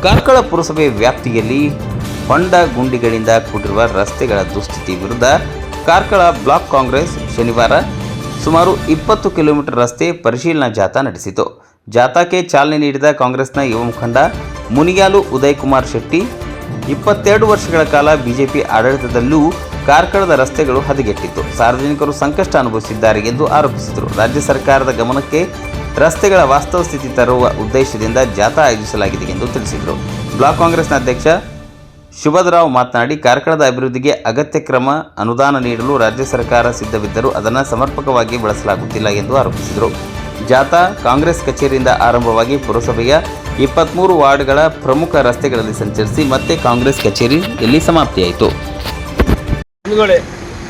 ಕಾರ್ಕಳ ಪುರಸಭೆ ವ್ಯಾಪ್ತಿಯಲ್ಲಿ ಹೊಂಡ ಗುಂಡಿಗಳಿಂದ ಕೂಡಿರುವ ರಸ್ತೆಗಳ ದುಸ್ಥಿತಿ ವಿರುದ್ಧ ಕಾರ್ಕಳ ಬ್ಲಾಕ್ ಕಾಂಗ್ರೆಸ್ ಶನಿವಾರ ಸುಮಾರು 20 ಕಿಲೋಮೀಟರ್ ರಸ್ತೆ ಪರಿಶೀಲನಾ ಜಾಥಾ ನಡೆಸಿತು. ಜಾಥಾಕ್ಕೆ ಚಾಲನೆ ನೀಡಿದ ಕಾಂಗ್ರೆಸ್ನ ಯುವ ಮುಖಂಡ ಮುನಿಯಾಲು ಉದಯ್ ಕುಮಾರ್ ಶೆಟ್ಟಿ, 22 ವರ್ಷಗಳ ಕಾಲ ಬಿಜೆಪಿ ಆಡಳಿತದಲ್ಲೂ ಕಾರ್ಕಳದ ರಸ್ತೆಗಳು ಹದಗೆಟ್ಟಿತ್ತು, ಸಾರ್ವಜನಿಕರು ಸಂಕಷ್ಟ ಅನುಭವಿಸಿದ್ದಾರೆ ಎಂದು ಆರೋಪಿಸಿದರು. ರಾಜ್ಯ ಸರ್ಕಾರದ ಗಮನಕ್ಕೆ ರಸ್ತೆಗಳ ವಾಸ್ತವ ಸ್ಥಿತಿ ತರುವ ಉದ್ದೇಶದಿಂದ ಜಾಥಾ ಆಯೋಜಿಸಲಾಗಿದೆ ಎಂದು ತಿಳಿಸಿದರು. ಬ್ಲಾಕ್ ಕಾಂಗ್ರೆಸ್ನ ಅಧ್ಯಕ್ಷ ಶುಭದ್ರಾವ್ ಮಾತನಾಡಿ, ಕಾರ್ಕಳದ ಅಭಿವೃದ್ಧಿಗೆ ಅಗತ್ಯ ಕ್ರಮ ಅನುದಾನ ನೀಡಲು ರಾಜ್ಯ ಸರ್ಕಾರ ಸಿದ್ಧವಿದ್ದರೂ ಅದನ್ನು ಸಮರ್ಪಕವಾಗಿ ಬಳಸಲಾಗುತ್ತಿಲ್ಲ ಎಂದು ಆರೋಪಿಸಿದರು. ಜಾಥಾ ಕಾಂಗ್ರೆಸ್ ಕಚೇರಿಯಿಂದ ಆರಂಭವಾಗಿ ಪುರಸಭೆಯ 23 ವಾರ್ಡ್ಗಳ ಪ್ರಮುಖ ರಸ್ತೆಗಳಲ್ಲಿ ಸಂಚರಿಸಿ ಮತ್ತೆ ಕಾಂಗ್ರೆಸ್ ಕಚೇರಿಯಲ್ಲಿ ಸಮಾಪ್ತಿಯಾಯಿತು.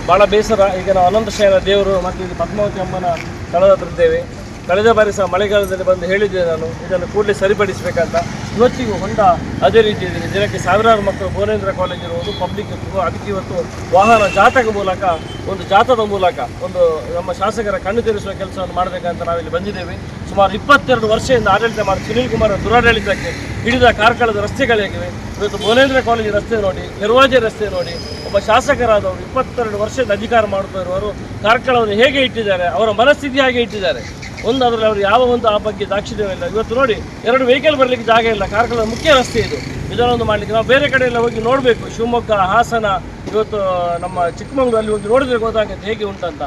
ಭಾಳ ಬೇಸರ. ಈಗ ನಾವು ಅನಂತಶಯನ ದೇವರು ಮತ್ತು ಇಲ್ಲಿ ಪದ್ಮಾವತಿ ಅಮ್ಮನ ಸ್ಥಳದ ಹತ್ರ ಇದ್ದೇವೆ. ಕಳೆದ ಬಾರಿ ಸಹ ಮಳೆಗಾಲದಲ್ಲಿ ಬಂದು ಹೇಳಿದ್ದೆ ನಾನು, ಇದನ್ನು ಕೂಡಲೇ ಸರಿಪಡಿಸಬೇಕಂತ. ಇವತ್ತಿಗೂ ಹೊಂಡ ಅದೇ ರೀತಿ ಇದೆ. ದಿನಕ್ಕೆ ಸಾವಿರಾರು ಮಕ್ಕಳು ಭುವನೇಂದ್ರ ಕಾಲೇಜ್ ಇರುವುದು ಪಬ್ಲಿಕ್. ಅದಕ್ಕೆ ಇವತ್ತು ವಾಹನ ಜಾಥಾದ ಮೂಲಕ ಒಂದು ನಮ್ಮ ಶಾಸಕರ ಕಣ್ಣು ತೆರೆಸುವ ಕೆಲಸವನ್ನು ಮಾಡಬೇಕಂತ ನಾವಿಲ್ಲಿ ಬಂದಿದ್ದೇವೆ. ಸುಮಾರು 22 ವರ್ಷದಿಂದ ಆಡಳಿತ ಮಾಡಿ ಸುನೀಲ್ ಕುಮಾರ್ ದುರಾಡಳಿತಕ್ಕೆ ಹಿಡಿದ ಕಾರ್ಕಳದ ರಸ್ತೆಗಳಾಗಿವೆ. ಇವತ್ತು ಭುವನೇಂದ್ರ ಕಾಲೇಜ್ ರಸ್ತೆ ನೋಡಿ, ಹೆರ್ವಾಜೆ ರಸ್ತೆ ನೋಡಿ, ಒಬ್ಬ ಶಾಸಕರಾದವರು 22 ವರ್ಷದ ಅಧಿಕಾರ ಮಾಡುತ್ತಾ ಇರುವವರು ಕಾರ್ಕಳವನ್ನು ಹೇಗೆ ಇಟ್ಟಿದ್ದಾರೆ, ಅವರ ಮನಸ್ಥಿತಿ ಹಾಗೆ ಇಟ್ಟಿದ್ದಾರೆ. ಅದರಲ್ಲಿ ಅವರು ಯಾವ ಒಂದು ಆ ಬಗ್ಗೆ ದಾಕ್ಷಿಣ್ಯವಿಲ್ಲ. ಇವತ್ತು ನೋಡಿ, 2 ವೆಹಿಕಲ್ ಬರಲಿಕ್ಕೆ ಜಾಗ ಇಲ್ಲ. ಕಾರ್ಕಳದ ಮುಖ್ಯ ರಸ್ತೆ ಇದನ್ನೊಂದು ಮಾಡಲಿಕ್ಕೆ ನಾವು ಬೇರೆ ಕಡೆಯೆಲ್ಲ ಹೋಗಿ ನೋಡಬೇಕು. ಶಿವಮೊಗ್ಗ, ಹಾಸನ, ಇವತ್ತು ನಮ್ಮ ಚಿಕ್ಕಮಗಳೂರು ಅಲ್ಲಿ ಹೋಗಿ ನೋಡಿದ್ರೆ ಗೊತ್ತಾಗುತ್ತೆ ಹೇಗೆ ಉಂಟಂತ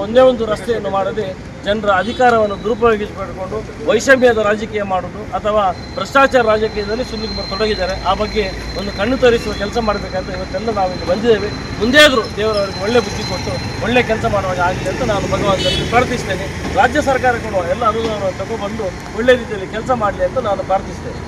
ಒಂದೇ ಒಂದು ರಸ್ತೆಯನ್ನು ಮಾಡದೆ ಜನರ ಅಧಿಕಾರವನ್ನು ದುರುಪಯೋಗಿಸಿಕೊಂಡು ವೈಷಮ್ಯದ ರಾಜಕೀಯ ಮಾಡೋದು ಅಥವಾ ಭ್ರಷ್ಟಾಚಾರ ರಾಜಕೀಯದಲ್ಲಿ ಸುನೀಲ್ ಕುಮಾರ್ ತೊಡಗಿದ್ದಾರೆ. ಆ ಬಗ್ಗೆ ಒಂದು ಕಣ್ಣು ತೋರಿಸುವ ಕೆಲಸ ಮಾಡಬೇಕಂತ ಇವತ್ತೆಲ್ಲ ನಾವಿಲ್ಲಿ ಬಂದಿದ್ದೇವೆ. ಮುಂದೆ ಆದರೂ ದೇವರವರಿಗೆ ಒಳ್ಳೆ ಬುದ್ಧಿ ಕೊಟ್ಟು ಒಳ್ಳೆ ಕೆಲಸ ಮಾಡುವಾಗ ಆಗಲಿ ಅಂತ ನಾನು ಭಗವಂತನಲ್ಲಿ ಪ್ರಾರ್ಥಿಸ್ತೇನೆ. ರಾಜ್ಯ ಸರ್ಕಾರ ಕೊಡುವ ಎಲ್ಲ ಅನುದಾನವನ್ನು ತಗೊಬಂದು ಒಳ್ಳೆ ರೀತಿಯಲ್ಲಿ ಕೆಲಸ ಮಾಡಲಿ ಅಂತ ನಾನು ಪ್ರಾರ್ಥಿಸ್ತೇನೆ.